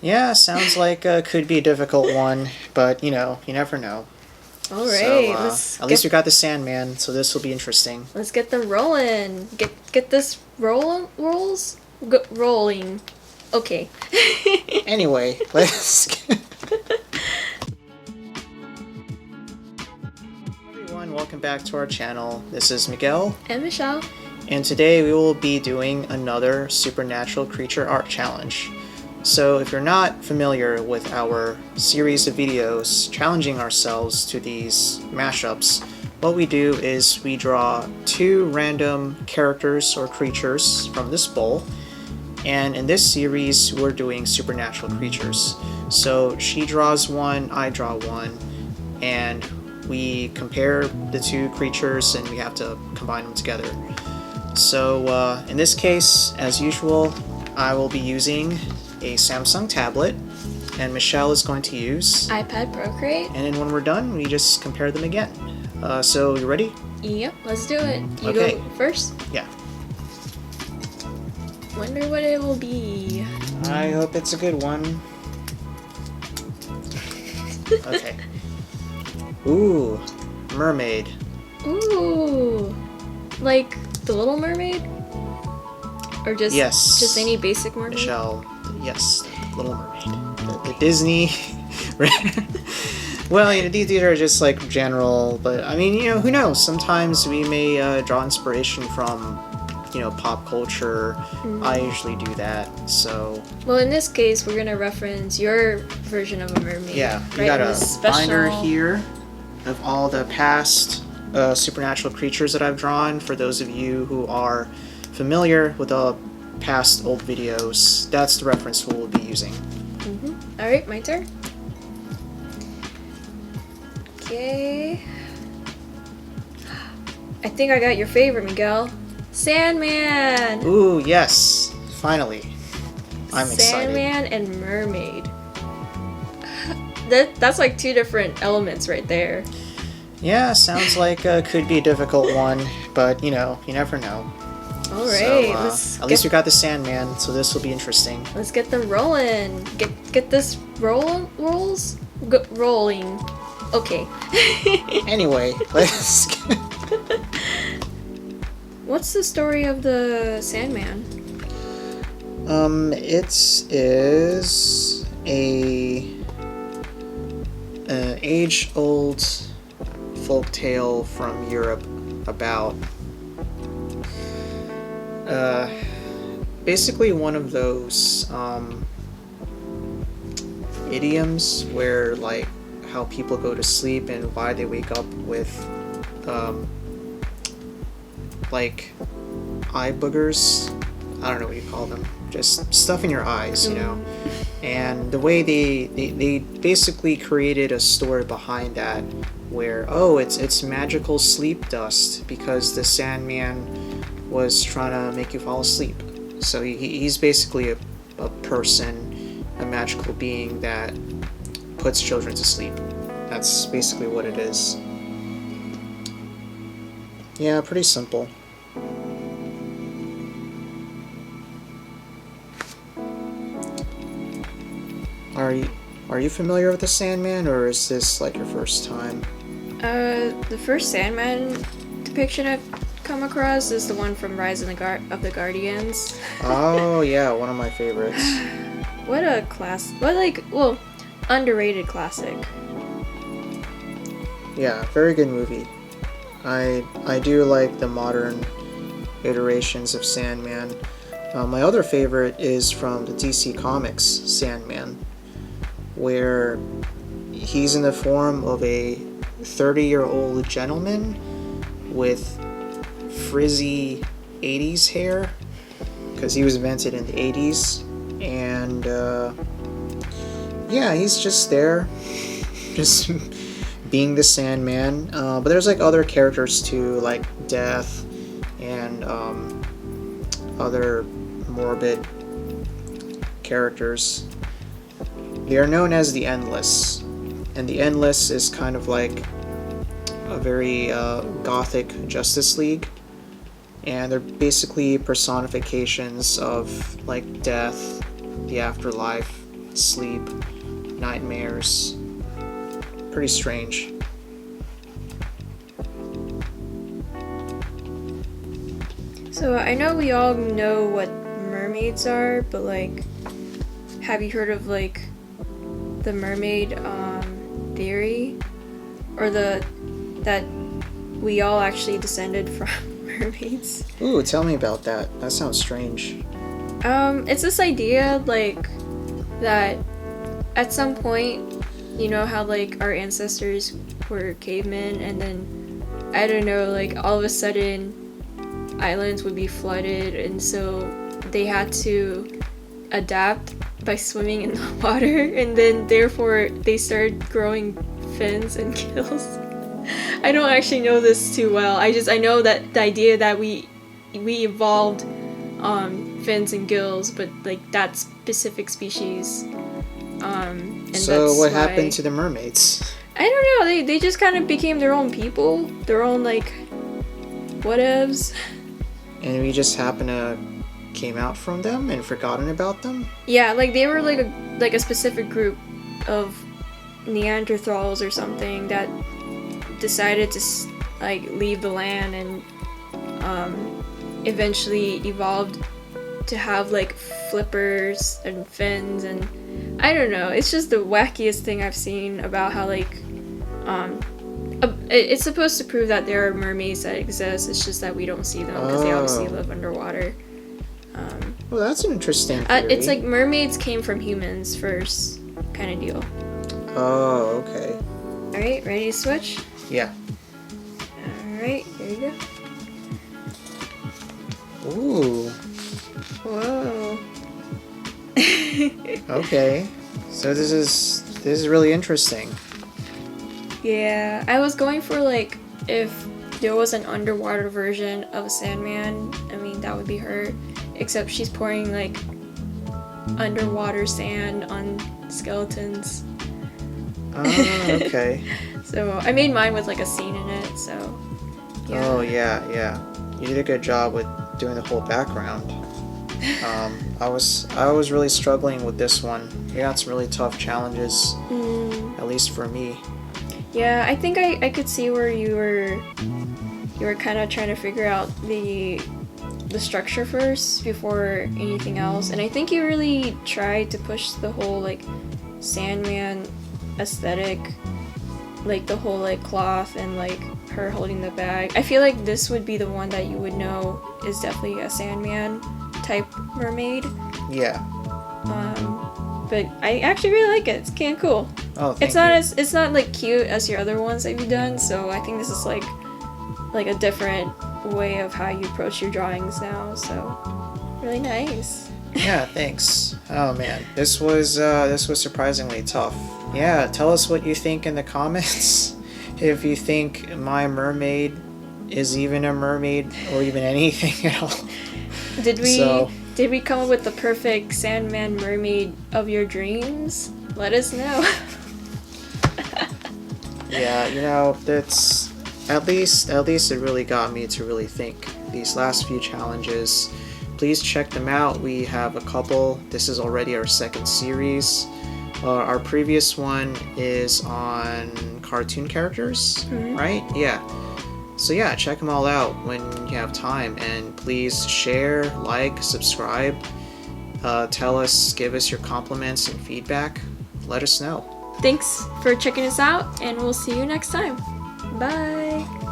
Yeah, sounds like could be a difficult one, but you know, you never know. All So right, let's at least we get got the Sandman, so this will be interesting. let's get them rolling. Get this rolling. Okay. Anyway, let's. Everyone, welcome back to our channel. This is Miguel, And Michelle. and today we will be doing another supernatural creature art challenge. So if you're not familiar with our series of videos challenging ourselves to these mashups, what we do is we draw two random characters or creatures from this bowl, and in this series we're doing supernatural creatures. So she draws one, I draw one, and we compare the two creatures and we have to combine them together. So in this case, as usual, I will be using a Samsung tablet, and Michelle is going to use iPad Procreate. and then when we're done, we just compare them again. So you ready? Yep, let's do it. You Okay. go first. Yeah. Wonder what it will be. I hope it's a good one. Okay. Ooh, mermaid. Ooh, like the Little Mermaid, or just Yes. just any basic mermaid. Michelle, yes, Little Mermaid. The Disney. Well, you know, these are just like general, but I mean, you know, who knows? Sometimes we may draw inspiration from, you know, pop culture. I usually do that, so Well, in this case, we're gonna reference your version of a mermaid. yeah. We right? got It a was special. binder here of all the past supernatural creatures that I've drawn. For those of you who are familiar with the past old videos, that's the reference we'll be using. All right, my turn. Okay. I think I got your favorite, Miguel. Sandman. Ooh, yes, finally. I'm excited. Sandman and Mermaid. That's like two different elements right there. Yeah, sounds like could be a difficult one, but you know, you never know. All right, So, at least we got the Sandman, so this will be interesting. let's get them rolling. Get this rolling. Okay. Anyway, let's. What's the story of the Sandman? It is an age-old folk tale from Europe about basically one of those idioms where like how people go to sleep and why they wake up with like eye boogers. I don't know what you call them. Just stuff in your eyes, you know. And the way they basically created a story behind that where it's magical sleep dust because the Sandman was trying to make you fall asleep. So he's basically a person, a magical being that puts children to sleep. That's basically what it is. Yeah, pretty simple. Are you familiar with the Sandman, or is this like your first time? The first Sandman depiction I've come across is the one from Rise of the Guardians. Oh yeah, one of my favorites. What a underrated classic. Yeah, very good movie. I do like the modern iterations of Sandman. My other favorite is from the DC Comics Sandman, where he's in the form of a 30-year-old gentleman with frizzy 80s hair, because he was invented in the 80s, and yeah, he's just there, just being the Sandman. But there's like other characters too, like Death and other morbid characters. They are known as the Endless, and the Endless is kind of like a very gothic Justice League, and they're basically personifications of like death, the afterlife, sleep, nightmares. Pretty strange. So I know we all know what mermaids are, but like, have you heard of like the mermaid theory, or that we all actually descended from mermaids? Ooh, tell me about that. That sounds strange. It's this idea like that at some point, you know how like our ancestors were cavemen, and then I don't know, like all of a sudden islands would be flooded, and so they had to adapt by swimming in the water, and then therefore they started growing fins and gills. I don't actually know this too well. I know that the idea that we evolved fins and gills, but like that specific species. And So that's what why... happened to the mermaids? I don't know. They just kind of became their own people, their own like whatevs. And we just happened to came out from them and forgotten about them? Yeah, like they were like a specific group of Neanderthals or something that decided to like leave the land and eventually evolved to have like flippers and fins, and I don't know. It's just the wackiest thing I've seen about how like it's supposed to prove that there are mermaids that exist. It's just that we don't see them because they obviously live underwater. Well, that's an interesting theory. It's like mermaids came from humans first, kind of deal. Oh, okay. All right, ready to switch? Yeah. All right, here you go. Ooh. Whoa. Okay. So this is really interesting. Yeah, I was going for like if there was an underwater version of a Sandman. I mean, that would be her, except she's pouring like underwater sand on skeletons. Oh, okay. So I made mine with like a scene in it. So. Yeah. Oh yeah. You did a good job with doing the whole background. I was really struggling with this one. We got some really tough challenges, at least for me. Yeah, I think I could see where you were kind of trying to figure out the structure first before anything else, and I think you really tried to push the whole like Sandman aesthetic, like the whole like cloth and like her holding the bag. I feel like this would be the one that you would know is definitely a Sandman type mermaid. Yeah. But I actually really like it. It's kind of cool. Oh, thank you. It's not like cute as your other ones that you've done. So I think this is like a different way of how you approach your drawings now. So really nice. Yeah, thanks. Oh man, this was surprisingly tough. Yeah, tell us what you think in the comments. If you think my mermaid is even a mermaid or even anything at all. Did we come up with the perfect Sandman mermaid of your dreams? Let us know. Yeah, that's at least it really got me to really think these last few challenges. Please check them out. We have a couple. This is already our second series. Our previous one is on cartoon characters, right? Yeah. So yeah, check them all out when you have time, and please share, like, subscribe, tell us, give us your compliments and feedback. Let us know. Thanks for checking us out, and we'll see you next time. Bye!